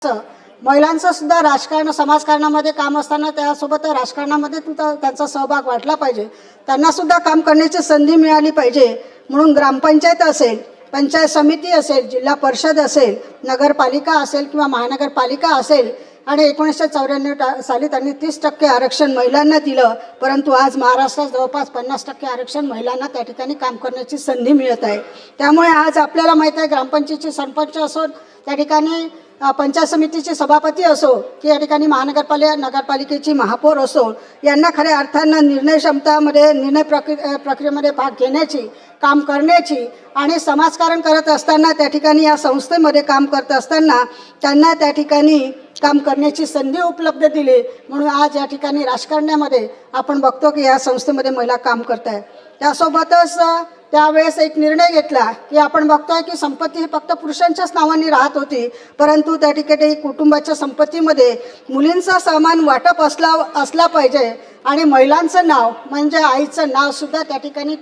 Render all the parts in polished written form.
महिलांचं सुद्धा राजकारण समाजकारणामध्ये काम असताना त्यासोबत राजकारणामध्ये सुद्धा त्यांचा सहभाग वाटला पाहिजे, त्यांना सुद्धा काम करण्याची संधी मिळाली पाहिजे. म्हणून ग्रामपंचायत असेल, पंचायत समिती असेल, जिल्हा परिषद असेल, नगरपालिका असेल किंवा महानगरपालिका असेल आणि 1994 साली त्यांनी 30% आरक्षण महिलांना दिलं. परंतु आज महाराष्ट्रात जवळपास 50% आरक्षण महिलांना त्या ठिकाणी काम करण्याची संधी मिळत आहे. त्यामुळे आज आपल्याला माहीत आहे, ग्रामपंचायतीचे सरपंच असो, त्या ठिकाणी पंचायत समितीचे सभापती असो की या ठिकाणी नगरपालिकेची महापौर असो, यांना खऱ्या अर्थानं निर्णय क्षमतामध्ये निर्णय प्रक्रियेमध्ये भाग घेण्याची, काम करण्याची आणि समाजकारण करत असताना त्या ठिकाणी या संस्थेमध्ये काम करत असताना त्यांना त्या ठिकाणी काम करण्याची संधी उपलब्ध दिली. म्हणून आज या ठिकाणी राजकारणामध्ये आपण बघतो की या संस्थेमध्ये महिला काम करत आहेत. त्यासोबतच त्यावेळेस एक निर्णय घेतला की आपण बघतोय की संपत्ती ही फक्त पुरुषांच्याच नावाने राहत होती, परंतु त्या ठिकाणी कुटुंबाच्या संपत्तीमध्ये मुलींचा समान वाटप असला पाहिजे आणि महिलांचं नाव म्हणजे आईचं नावसुद्धा त्या ठिकाणी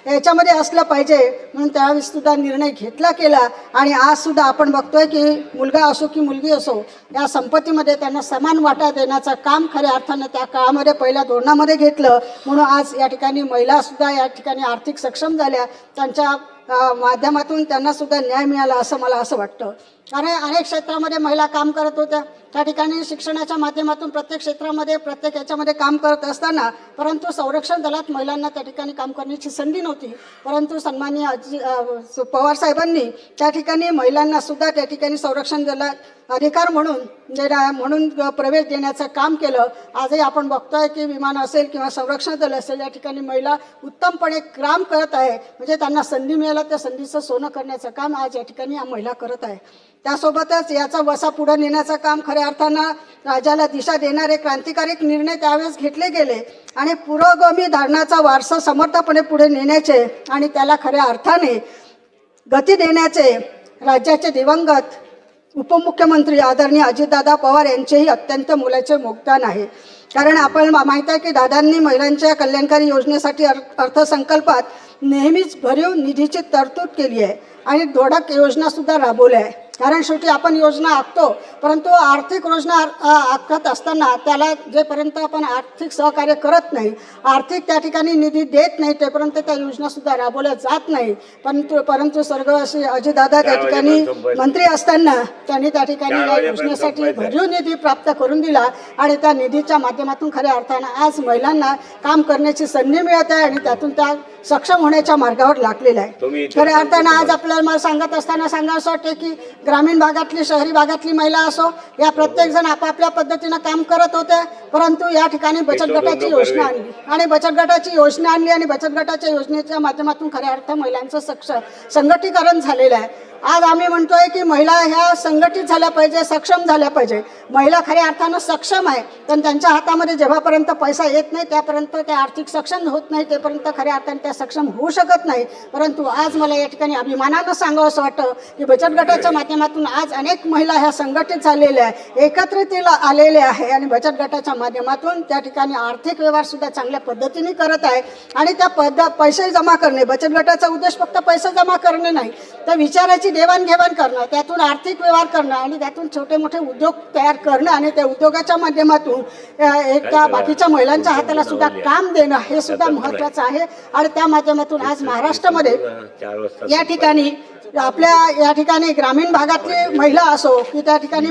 याच्यामध्ये असलं पाहिजे. म्हणून त्यावेळेस सुद्धा निर्णय घेतला गेला आणि आजसुद्धा आपण बघतोय की मुलगा असो की मुलगी असो, या संपत्तीमध्ये त्यांना समान वाटा देण्याचं काम खऱ्या अर्थानं त्या काळामध्ये पहिल्या धोरणामध्ये घेतलं. म्हणून आज या ठिकाणी महिलासुद्धा या ठिकाणी आर्थिक सक्षम झाल्या, त्यांच्या माध्यमातून त्यांना सुद्धा न्याय मिळाला असं मला असं वाटतं. कारण अनेक क्षेत्रामध्ये महिला काम करत होत्या, त्या ठिकाणी शिक्षणाच्या माध्यमातून प्रत्येक क्षेत्रामध्ये प्रत्येक याच्यामध्ये काम करत असताना, परंतु संरक्षण दलात महिलांना त्या ठिकाणी काम करण्याची संधी नव्हती. परंतु सन्माननीय पवार साहेबांनी त्या ठिकाणी महिलांना सुद्धा त्या ठिकाणी संरक्षण दलात अधिकार म्हणून प्रवेश देण्याचं काम केलं. आजही आपण बघतोय की विमान असेल किंवा संरक्षण दल असेल, या ठिकाणी महिला उत्तमपणे काम करत आहे. म्हणजे त्यांना संधी मिळालं, त्या संधीचं सोनं करण्याचं काम आज या ठिकाणी या महिला करत आहे. त्यासोबतच याचा वसा पुढे नेण्याचं काम खऱ्या अर्थानं राज्याला दिशा देणारे क्रांतिकारी निर्णय त्यावेळेस घेतले गेले आणि पुरोगामी धोरणाचा वारसा समर्थपणे पुढे नेण्याचे आणि त्याला खऱ्या अर्थाने गती देण्याचे राज्याचे दिवंगत उपमुख्यमंत्री आदरणीय अजितदादा पवार यांचेही अत्यंत मोलाचे योगदान आहे. कारण आपल्याला माहीत आहे की दादांनी महिलांच्या कल्याणकारी योजनेसाठी अर्थसंकल्पात नेहमीच भरीव निधीची तरतूद केली आहे आणि धोडक योजनासुद्धा राबवल्या आहे. कारण शेवटी आपण योजना आखतो, परंतु आर्थिक योजना आखत असताना त्याला जेपर्यंत आपण आर्थिक सहकार्य करत नाही, आर्थिक त्या ठिकाणी निधी देत नाही, तेपर्यंत त्या योजनासुद्धा राबवल्या जात नाही. परंतु स्वर्गवासी अजितदादा त्या ठिकाणी मंत्री असताना त्यांनी त्या ठिकाणी या योजनेसाठी भरीव निधी प्राप्त करून दिला आणि त्या निधीच्या माध्यमातून खऱ्या अर्थानं आज महिलांना काम करण्याची संधी मिळत आहे आणि त्यातून त्या सक्षम होण्याच्या मार्गावर लागलेला आहे. खऱ्या अर्थानं आज आपल्याला मला सांगत असताना सांगावं वाटते की ग्रामीण भागातली, शहरी भागातली महिला असो, या प्रत्येकजण आपापल्या पद्धतीनं काम करत होत्या. परंतु या ठिकाणी बचत गटाची योजना आणली आणि बचत गटाच्या योजनेच्या माध्यमातून खऱ्या अर्थ महिलांचं संघटीकरण झालेलं आहे. आज आम्ही म्हणतोय की महिला ह्या संघटित झाल्या पाहिजे, सक्षम झाल्या पाहिजे. महिला खऱ्या अर्थानं सक्षम आहे, पण त्यांच्या हातामध्ये जेव्हापर्यंत पैसा येत नाही त्यापर्यंत त्या आर्थिक सक्षम होत नाही, तेपर्यंत खऱ्या अर्थाने त्या सक्षम होऊ शकत नाही. परंतु आज मला या ठिकाणी अभिमानानं सांगावं असं वाटतं की बचत गटाच्या माध्यमातून आज अनेक महिला ह्या संघटित झालेल्या आहे, एकत्रितला आलेल्या आहे आणि बचत गटाच्या माध्यमातून त्या ठिकाणी आर्थिक व्यवहारसुद्धा चांगल्या पद्धतीने करत आहे. आणि त्या पैसे जमा करणे, बचत गटाचा उद्देश फक्त पैसे जमा करणे नाही, तर विचाराची देवाणघेवाण करणं, त्यातून आर्थिक व्यवहार करणं आणि त्यातून छोटे मोठे उद्योग तयार करणं आणि त्या उद्योगाच्या माध्यमातून त्या बाकीच्या महिलांच्या हाताला सुद्धा काम देणं हे सुद्धा महत्त्वाचं आहे. आणि त्या माध्यमातून आज महाराष्ट्रामध्ये या ठिकाणी या ठिकाणी ग्रामीण भागातली महिला असो की त्या ठिकाणी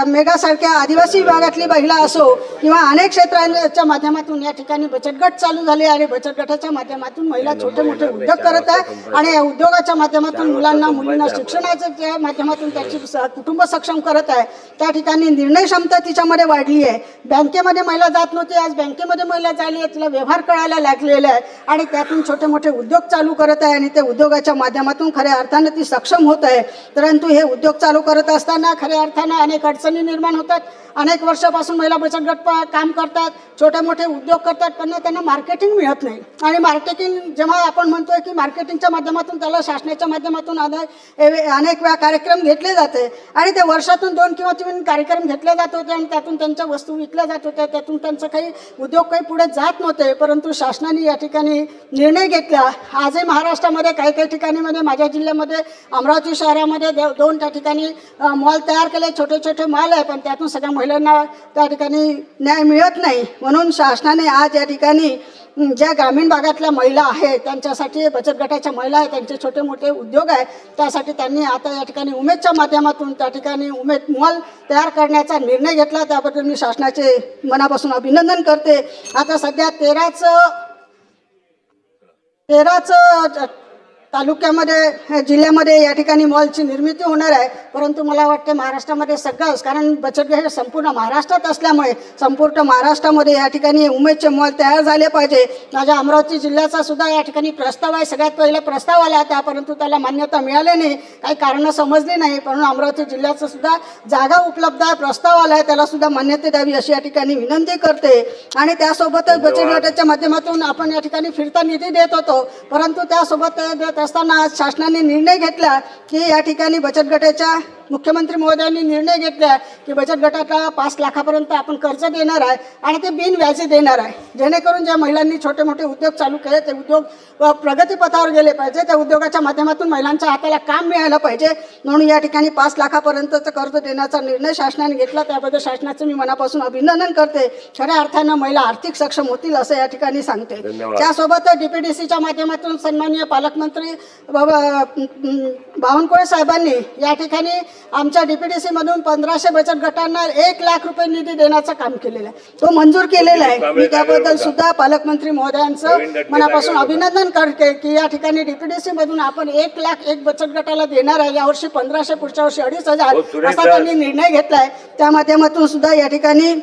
मेघासारख्या आदिवासी विभागातली महिला असो किंवा अनेक क्षेत्रांच्या माध्यमातून या ठिकाणी बचत गट चालू झाले आणि बचत गटाच्या माध्यमातून महिला छोटे मोठे उद्योग करत आहे आणि या उद्योगाच्या माध्यमातून मुलींना शिक्षणाच्या माध्यमातून त्याची कुटुंब सक्षम करत आहे. त्या ठिकाणी निर्णय क्षमता तिच्यामध्ये वाढली आहे. बँकेमध्ये महिला जात नव्हती, आज बँकेमध्ये महिला झाली आहे, तिला व्यवहार कळायला लागलेला आहे आणि त्यातून छोटे मोठे उद्योग चालू करत आहे आणि त्या उद्योगाच्या माध्यमातून खऱ्या अर्थाने ती सक्षम होत आहे. परंतु हे उद्योग चालू करत असताना खऱ्या अर्थाने अनेक अडचणी निर्माण होतात. अनेक वर्षापासून महिला बचत गट काम करतात, छोटे मोठे उद्योग करतात, पण त्यांना मार्केटिंग मिळत नाही. आणि मार्केटिंग जेव्हा आपण म्हणतोय की मार्केटिंगच्या माध्यमातून त्याला शासनाच्या माध्यमातून अनेक वेळा कार्यक्रम घेतले जाते आणि ते वर्षातून 2 किंवा 3 कार्यक्रम घेतले जात होते आणि त्यातून त्यांच्या वस्तू विकल्या जात होत्या, त्यातून त्यांचं काही उद्योग काही पुढे जात नव्हते. परंतु शासनाने या ठिकाणी निर्णय घेतला. आजही महाराष्ट्रामध्ये काही ठिकाणी माझ्या जिल्ह्यामध्ये अमरावती शहरामध्ये 2 त्या ठिकाणी मॉल तयार केले, छोटे छोटे मॉल आहे, पण त्यातून सगळ्या महिलांना त्या ठिकाणी न्याय मिळत नाही. म्हणून शासनाने आज या ठिकाणी ज्या ग्रामीण भागातल्या महिला आहेत त्यांच्यासाठी बचत गटाच्या महिला आहेत, त्यांचे छोटे मोठे उद्योग आहे, त्यासाठी त्यांनी आता या ठिकाणी उमेदच्या माध्यमातून त्या ठिकाणी उमेद मॉल तयार करण्याचा निर्णय घेतला. त्याबद्दल मी शासनाचे मनापासून अभिनंदन करते. आता सध्या 13च तालुक्यामध्ये जिल्ह्यामध्ये या ठिकाणी मॉलची निर्मिती होणार आहे. परंतु मला वाटते महाराष्ट्रामध्ये सगळंच, कारण बचत गट संपूर्ण महाराष्ट्रात असल्यामुळे संपूर्ण महाराष्ट्रामध्ये या ठिकाणी उमेदचे मॉल तयार झाले पाहिजे. माझ्या अमरावती जिल्ह्याचा सुद्धा या ठिकाणी प्रस्ताव आहे. सगळ्यात पहिला प्रस्ताव आला होता, परंतु त्याला मान्यता मिळाली नाही, काही कारणं समजली नाही. म्हणून अमरावती जिल्ह्याचं सुद्धा जागा उपलब्ध आहे, प्रस्ताव आला आहे, त्याला सुद्धा मान्यता द्यावी अशी या ठिकाणी विनंती करते. आणि त्यासोबतच बचत गटाच्या माध्यमातून आपण या ठिकाणी फिरता निधी देत होतो, परंतु त्यासोबत देत असताना आज शासनाने निर्णय घेतला की या ठिकाणी बचत गटाच्या मुख्यमंत्री महोदयांनी निर्णय घेतला की बचत गटाला 5 लाखापर्यंत आपण कर्ज देणार आहे आणि ते बिनव्याजी देणार आहे, जेणेकरून ज्या महिलांनी छोटे मोठे उद्योग चालू केले ते उद्योग प्रगतीपथावर गेले पाहिजे, त्या उद्योगाच्या माध्यमातून महिलांच्या हाताला काम मिळालं पाहिजे. म्हणून या ठिकाणी 5 लाखापर्यंतचं कर्ज देण्याचा निर्णय शासनाने घेतला. त्याबद्दल शासनाचं मी मनापासून अभिनंदन करते. खऱ्या अर्थानं महिला आर्थिक सक्षम होतील असं या ठिकाणी सांगते. त्यासोबत DPDCच्या माध्यमातून सन्माननीय पालकमंत्री बावनकुळे साहेबांनी या ठिकाणी आमच्या DPDC मधून 1500 बचत गटांना 1 लाख रुपये निधी देण्याचं काम केलेलं आहे, तो मंजूर केलेला आहे. मी त्याबद्दल सुद्धा पालकमंत्री महोदयांचं मनापासून अभिनंदन करते की या ठिकाणी DPDC मधून आपण 1 लाख एक बचत गटाला देणार आहे. यावर्षी 1500, पुढच्या वर्षी 2500 असा त्यांनी निर्णय घेतलाय. त्या माध्यमातून सुद्धा या ठिकाणी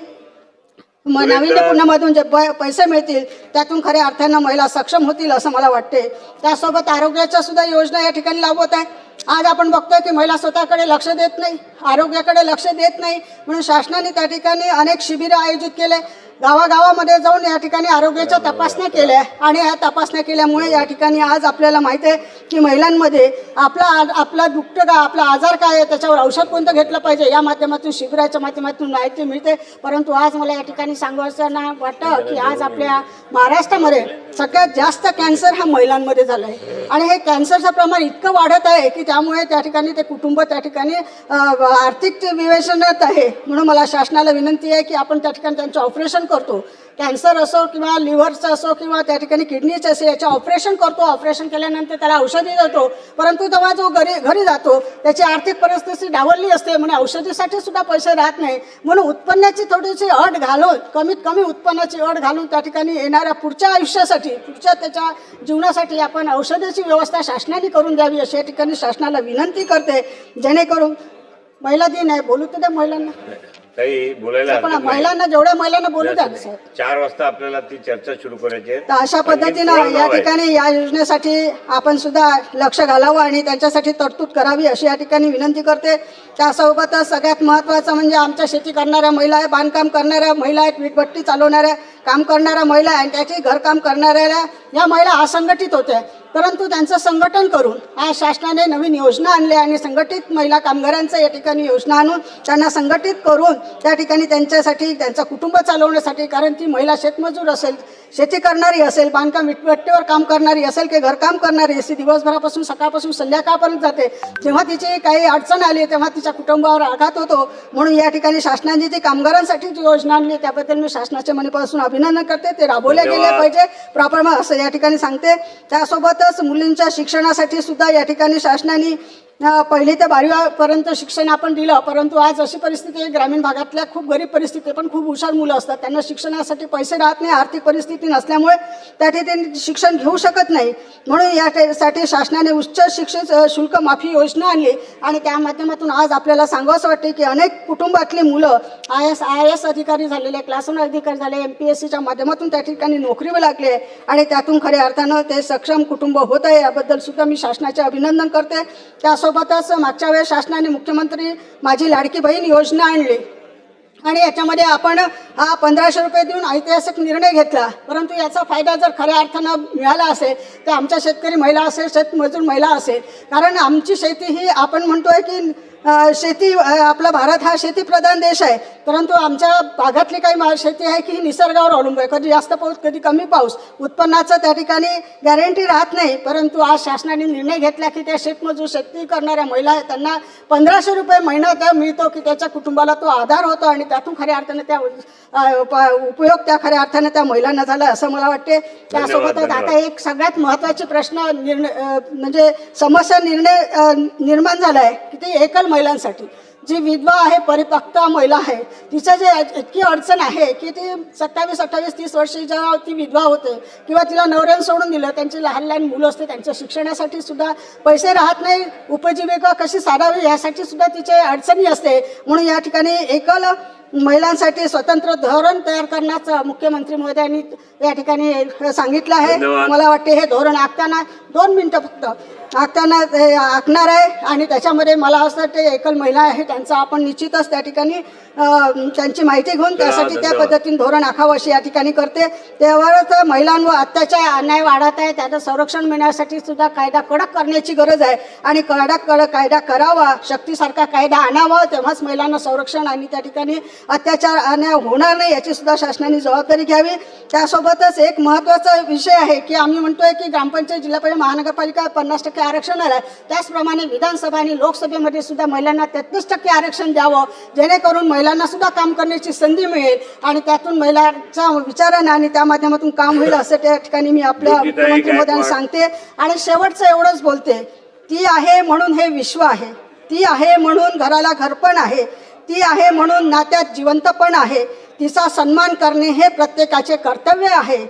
नाविन्यपूर्णमधून जे पैसे मिळतील त्यातून खऱ्या अर्थानं महिला सक्षम होतील असं मला वाटते. त्यासोबत आरोग्याच्या सुद्धा योजना या ठिकाणी लाभवत आहे. आज आपण बघतोय की महिला स्वतःकडे लक्ष देत नाही, आरोग्याकडे लक्ष देत नाही, म्हणून शासनाने त्या ठिकाणी अनेक शिबिरं आयोजित केले, गावागावामध्ये जाऊन या ठिकाणी आरोग्याच्या तपासण्या केल्या आणि या तपासण्या केल्यामुळे या ठिकाणी आज आपल्याला माहिती आहे की महिलांमध्ये आपला दुखतं का, आपला आजार काय आहे, त्याच्यावर औषध कोणतं घेतलं पाहिजे या माध्यमातून शिबिराच्या माध्यमातून माहिती मिळते. परंतु आज मला या ठिकाणी सांगायचं वाटतं की आज आपल्या महाराष्ट्रामध्ये सगळ्यात जास्त कॅन्सर हा महिलांमध्ये झाला आहे आणि हे कॅन्सरचं प्रमाण इतकं वाढत आहे की त्यामुळे त्या ठिकाणी ते कुटुंब त्या ठिकाणी आर्थिक विवेचनात आहे. म्हणून मला शासनाला विनंती आहे की आपण त्या ठिकाणी त्यांचं ऑपरेशन करतो, कॅन्सर असो किंवा लिव्हरचं असो किंवा त्या ठिकाणी किडनीचं असो, याचं ऑपरेशन करतो, ऑपरेशन केल्यानंतर त्याला औषधी देतो, परंतु तेव्हा जो घरी जातो त्याची आर्थिक परिस्थिती डावलली असते, म्हणून औषधीसाठी सुद्धा पैसे राहत नाही. म्हणून उत्पन्नाची थोडीशी अट घालून, कमीत कमी उत्पन्नाची अट घालून त्या ठिकाणी येणाऱ्या पुढच्या आयुष्यासाठी, पुढच्या त्याच्या जीवनासाठी आपण औषधाची व्यवस्था शासनाने करून द्यावी अशी या ठिकाणी शासनाला विनंती करते, जेणेकरून महिला दिन आहे, बोलू तर त्या महिलांना काही बोलायला पण महिलांना जेवढ्या महिलांना बोलू द्या. 4 वाजता आपल्याला ती चर्चा सुरू करायची आहे. तर अशा पद्धतीनं या ठिकाणी या योजनेसाठी आपण सुद्धा लक्ष घालावं आणि त्यांच्यासाठी तरतूद करावी अशी या ठिकाणी विनंती करते. त्यासोबतच सगळ्यात महत्त्वाचं म्हणजे आमच्या शेती करणाऱ्या महिला आहे, बांधकाम करणाऱ्या महिला आहेत, वीटभट्टी चालवणाऱ्या काम करणाऱ्या महिला आहे आणि त्याची घरकाम करणाऱ्या या महिला असंघटित होत्या, परंतु त्यांचं संघटन करून आज शासनाने नवीन योजना आणल्या आणि संघटित महिला कामगारांचं या ठिकाणी योजना आणून त्यांना संघटित करून त्या ठिकाणी त्यांच्यासाठी त्यांचं कुटुंब चालवण्यासाठी, कारण ती महिला शेतमजूर असेल, शेती करणारी असेल, बांधकाम वीटभट्टीवर काम करणारी असेल की घरकाम करणारी असेल, दिवसभरापासून सकाळपासून संध्याकाळपर्यंत जाते, जेव्हा तिची काही अडचण आली तेव्हा तिच्या कुटुंबावर आघात होतो. म्हणून या ठिकाणी शासनाने जी कामगारांसाठी जी योजना आणली त्याबद्दल मी शासनाच्या मनापासून अभिनंदन करते. ते राबवल्या गेले पाहिजे प्रॉपर असं या ठिकाणी सांगते. त्यासोबतच मुलींच्या शिक्षणासाठी सुद्धा या ठिकाणी शासनाने 1ली ते 12वीपर्यंत शिक्षण आपण दिलं, परंतु आज अशी परिस्थिती आहे ग्रामीण भागातल्या खूप गरीब परिस्थिती पण खूप हुशार मुलं असतात, त्यांना शिक्षणासाठी पैसे राहत नाही, आर्थिक परिस्थिती नसल्यामुळे त्या ठिकाणी शिक्षण घेऊ शकत नाही. म्हणून यासाठी शासनाने उच्च शिक्षण शुल्क माफी योजना आणली आणि त्या माध्यमातून आज आपल्याला सांगावंसं वाटते की अनेक कुटुंबातली मुलं IAS अधिकारी झालेले, क्लास 1 अधिकारी झाले, MPSCच्या माध्यमातून त्या ठिकाणी नोकरीवर लागले आणि त्यातून खऱ्या अर्थानं ते सक्षम कुटुंब होत आहे. याबद्दल सुद्धा मी शासनाचे अभिनंदन करते. त्यासोबतच मागच्या वेळेस शासनाने मुख्यमंत्री माझी लाडकी बहीण योजना आणली आणि याच्यामध्ये आपण 1500 रुपये देऊन ऐतिहासिक निर्णय घेतला, परंतु याचा फायदा जर खऱ्या अर्थानं मिळाला असेल तर आमच्या शेतकरी महिला असेल, शेतमजूर महिला असेल, कारण आमची शेती ही आपण म्हणतोय की शेती आपला भारत हा शेतीप्रधान देश आहे, परंतु आमच्या भागातली काही शेती आहे की ही निसर्गावर अवलंबून आहे. कधी जास्त पाऊस कधी कमी पाऊस, उत्पन्नाचं त्या ठिकाणी गॅरंटी राहत नाही. परंतु आज शासनाने निर्णय घेतला की त्या शेतमजूर शेती करणाऱ्या महिला आहेत त्यांना 1500 रुपये महिना त्या मिळतो की त्याच्या कुटुंबाला तो आधार होतो आणि त्यातून खऱ्या अर्थाने त्या उपयोग त्या खऱ्या अर्थाने त्या महिलांना झाला असं मला वाटते. त्यासोबतच आता एक सगळ्यात महत्त्वाची प्रश्न म्हणजे समस्या निर्माण झाला आहे की ती एकल महिलांसाठी. जी विधवा आहे, परिपक्व महिला आहे, तिचं जे इतकी अडचण आहे की ती 27, 28, 30 वर्षी जेव्हा ती विधवा होते किंवा तिला नवऱ्यानं सोडून दिलं, त्यांची लहान लहान मुलं असते, त्यांच्या शिक्षणासाठी सुद्धा पैसे राहत नाही, उपजीविका कशी साधावी यासाठी सुद्धा तिचे अडचणी असते. म्हणून या ठिकाणी एकल महिलांसाठी स्वतंत्र धोरण तयार करण्याचं मुख्यमंत्री महोदयांनी या ठिकाणी सांगितलं आहे. मला वाटते हे धोरण आखताना 2 मिनिटं फक्त आखणार आहे आणि त्याच्यामध्ये मला असं वाटते एकल महिला आहे त्यांचा आपण निश्चितच त्या ठिकाणी त्यांची माहिती घेऊन त्यासाठी त्या पद्धतीने धोरण आखावं अशी या ठिकाणी करते. त्यावरच महिलांवर अत्याचार अन्याय वाढत आहे, त्याचं संरक्षण मिळण्यासाठी सुद्धा कायदा कडक करण्याची गरज आहे आणि कडक कायदा करावा, शक्तीसारखा कायदा आणावा, तेव्हाच महिलांना संरक्षण आणि त्या ठिकाणी अत्याचार अन्याय होणार नाही याची सुद्धा शासनाने जबाबदारी घ्यावी. त्यासोबतच एक महत्त्वाचा विषय आहे की आम्ही म्हणतोय की ग्रामपंचायत, जिल्हा परिषद, महानगरपालिका 50% आरक्षण आलं, त्याचप्रमाणे विधानसभा आणि लोकसभेमध्ये सुद्धा महिलांना 33% आरक्षण द्यावं, जेणेकरून महिलांना सुद्धा काम करण्याची संधी मिळेल आणि त्यातून महिलांचा विचारानं आणि त्या माध्यमातून काम होईल असं त्या ठिकाणी मी आपल्या मुख्यमंत्री महोदयांना सांगते. आणि शेवटचं एवढंच बोलते, ती आहे म्हणून हे विश्व आहे, ती आहे म्हणून घराला घरपण आहे, ती आहे म्हणून नात्यात जिवंतपण आहे, तिचा सन्मान करणे हे प्रत्येकाचे कर्तव्य आहे.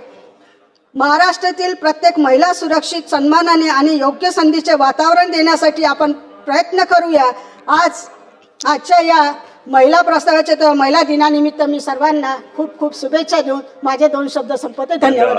महाराष्ट्रातील प्रत्येक महिला सुरक्षित, सन्मानाने आणि योग्य संधीचे वातावरण देण्यासाठी आपण प्रयत्न करूया. आजच्या या महिला प्रस्तावाच्या महिला दिनानिमित्त मी सर्वांना खूप खूप शुभेच्छा देऊन माझे 2 शब्द संपवते. धन्यवाद.